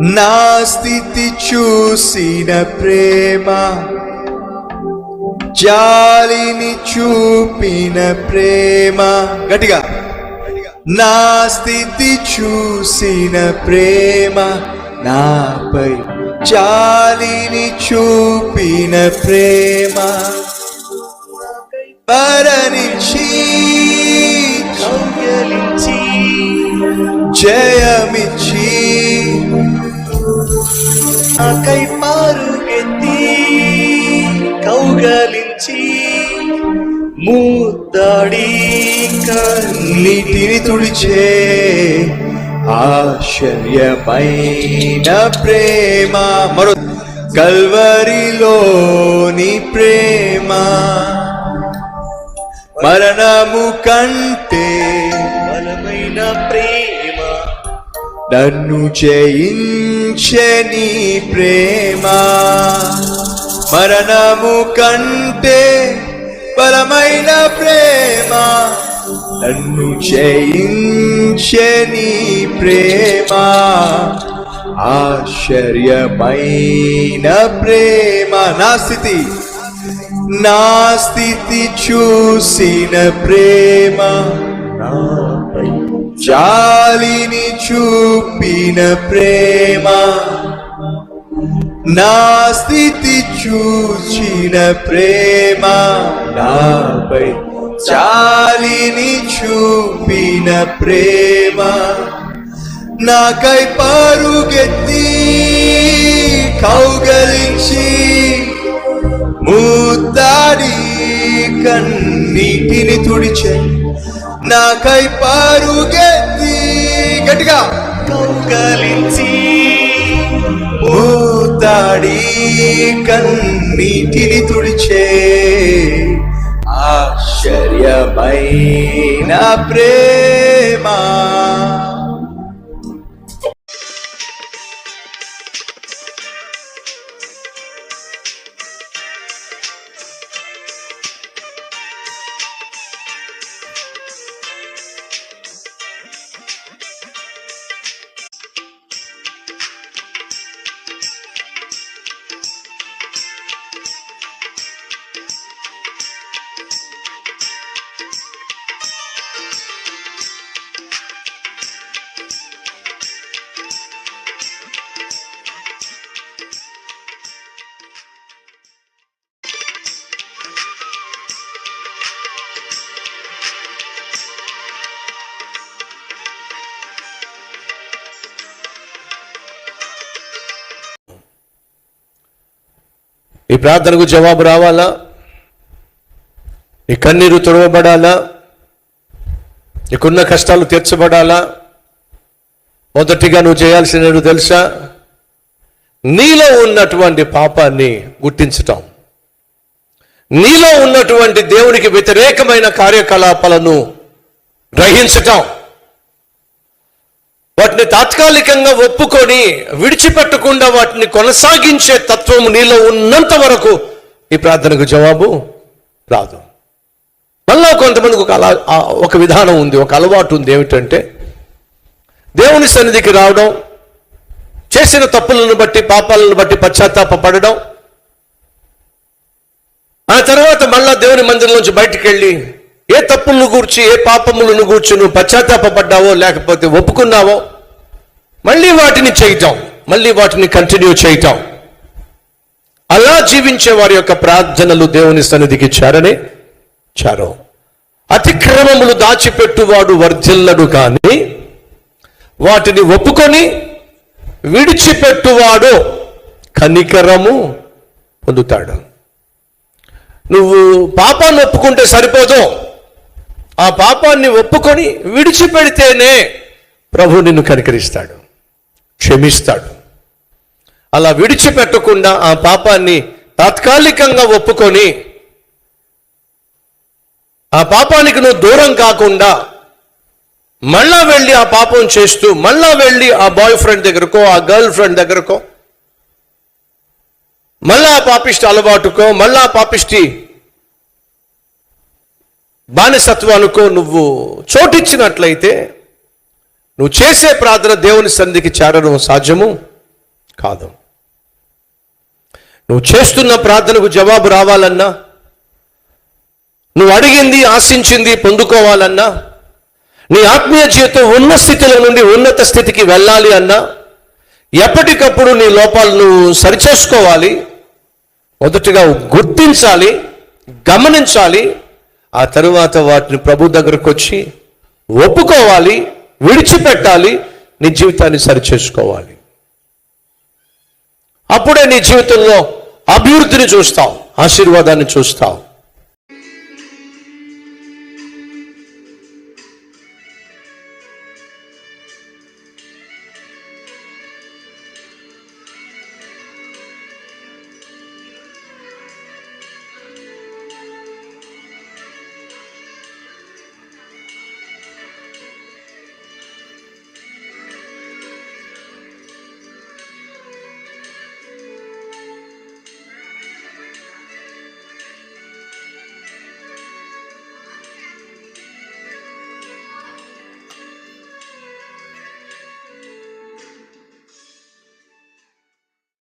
నా స్థితి చూసిన ప్రేమ, జాలిని చూపిన ప్రేమ. గట్టిగా. నా స్థితి చూసిన ప్రేమ, నాపై జాలిని చూపిన ప్రేమ, పరనిచ్చి కౌగిలించి జయమిచ్చి నాకై పరుగెత్తి కౌగిలించి ముద్దాడి కన్నీటిని తుడిచే ఆశ్చర్యమైన ప్రేమ. మరో కల్వరిలోని ప్రేమ, మరణము కంటే బలమైన ప్రేమ, నన్ను జయించని ప్రేమ, మరణము కంటే బలమైన ప్రేమ, నన్ను జయించని ప్రేమ, ఆశ్చర్యమైన ప్రేమ. నా స్థితి చూసిన ప్రేమ, నాపై జాలిని చూపిన ప్రేమ, నా స్థితి చూచిన ప్రేమ, నాపై జాలిని చూపిన ప్రేమ, నాకై పరుగెత్తి కౌగిలించి ముద్దాడి కన్నీటిని తుడిచే, నాకై పరుగెత్తి గట్టిగా కౌగిలించి ముద్దాడి కన్నీటిని తుడిచే ఆశ్చర్యమైన ప్రేమ. ఈ ప్రార్థనకు జవాబు రావాలా? నీ కన్నీరు తుడవబడాలా? నీకున్న కష్టాలు తీర్చబడాలా? మొదటిగా నువ్వు చేయాల్సినవి తెలుసా? నీలో ఉన్నటువంటి పాపాన్ని గుర్తించటం, నీలో ఉన్నటువంటి దేవునికి వ్యతిరేకమైన కార్యకలాపాలను గ్రహించటం, వాటిని తాత్కాలికంగా ఒప్పుకొని విడిచిపెట్టకుండా వాటిని కొనసాగించే తత్వం నీలో ఉన్నంత వరకు ఈ ప్రార్థనకు జవాబు రాదు. మళ్ళా కొంతమందికి ఒక విధానం ఉంది, ఒక అలవాటు ఉంది. ఏమిటంటే దేవుని సన్నిధికి రావడం, చేసిన తప్పులను బట్టి పాపాలను బట్టి పశ్చాత్తాపపడడం, ఆ తర్వాత మళ్ళా దేవుని మందిరం నుంచి బయటికి వెళ్ళి ఏ తప్పులను గూర్చి ఏ పాపములను గూర్చి నువ్వు పశ్చాత్తాపడ్డావో లేకపోతే ఒప్పుకున్నావో మళ్ళీ వాటిని చేయటం, మళ్ళీ వాటిని కంటిన్యూ చేయటం. అలా జీవించే వారి యొక్క ప్రార్థనలు దేవుని సన్నిధికి చేరో. అతిక్రమములు దాచిపెట్టువాడు వర్ధిల్లడు, కానీ వాటిని ఒప్పుకొని విడిచిపెట్టువాడు కనికరము పొందుతాడు. నువ్వు పాపాన్ని ఒప్పుకుంటే సరిపోదు, ఆ పాపాన్ని ఒప్పుకొని విడిచిపెడితేనే ప్రభు నిన్ను కనికరిస్తాడు, క్షమిస్తాడు. అలా విడిచిపెట్టకుండా ఆ పాపాన్ని తాత్కాలికంగా ఒప్పుకొని ఆ పాపానికి నువ్వు దూరం కాకుండా మళ్ళా వెళ్ళి ఆ పాపం చేస్తూ మళ్ళా వెళ్ళి ఆ బాయ్ ఫ్రెండ్ దగ్గరకో ఆ గర్ల్ ఫ్రెండ్ దగ్గరకో మళ్ళా ఆ పాపిష్టి అలవాటుకో మళ్ళా ఆ పాపిష్టి బానిసత్వానికో నువ్వు చోటిచ్చినట్లయితే నువ్వు చేసే ప్రార్థన దేవుని సన్నిధికి చేరడం సాధ్యము కాదు. నువ్వు చేస్తున్న ప్రార్థనకు జవాబు రావాలన్నా, నువ్వు అడిగింది ఆశించింది పొందుకోవాలన్నా, నీ ఆత్మీయ జీవితం ఉన్న స్థితిలో నుండి ఉన్నత స్థితికి వెళ్ళాలి అన్నా, ఎప్పటికప్పుడు నీ లోపాలను సరిచేసుకోవాలి. మొదటిగా గుర్తించాలి, గమనించాలి. ఆ తరువాత వాటిని ప్రభు దగ్గరకు వచ్చి ఒప్పుకోవాలి, విడిచిపెట్టాలి, నీ జీవితాన్ని సరిచేసుకోవాలి. అప్పుడే నీ జీవితంలో అభివృద్ధిని చూస్తావు, ఆశీర్వాదాన్ని చూస్తావు.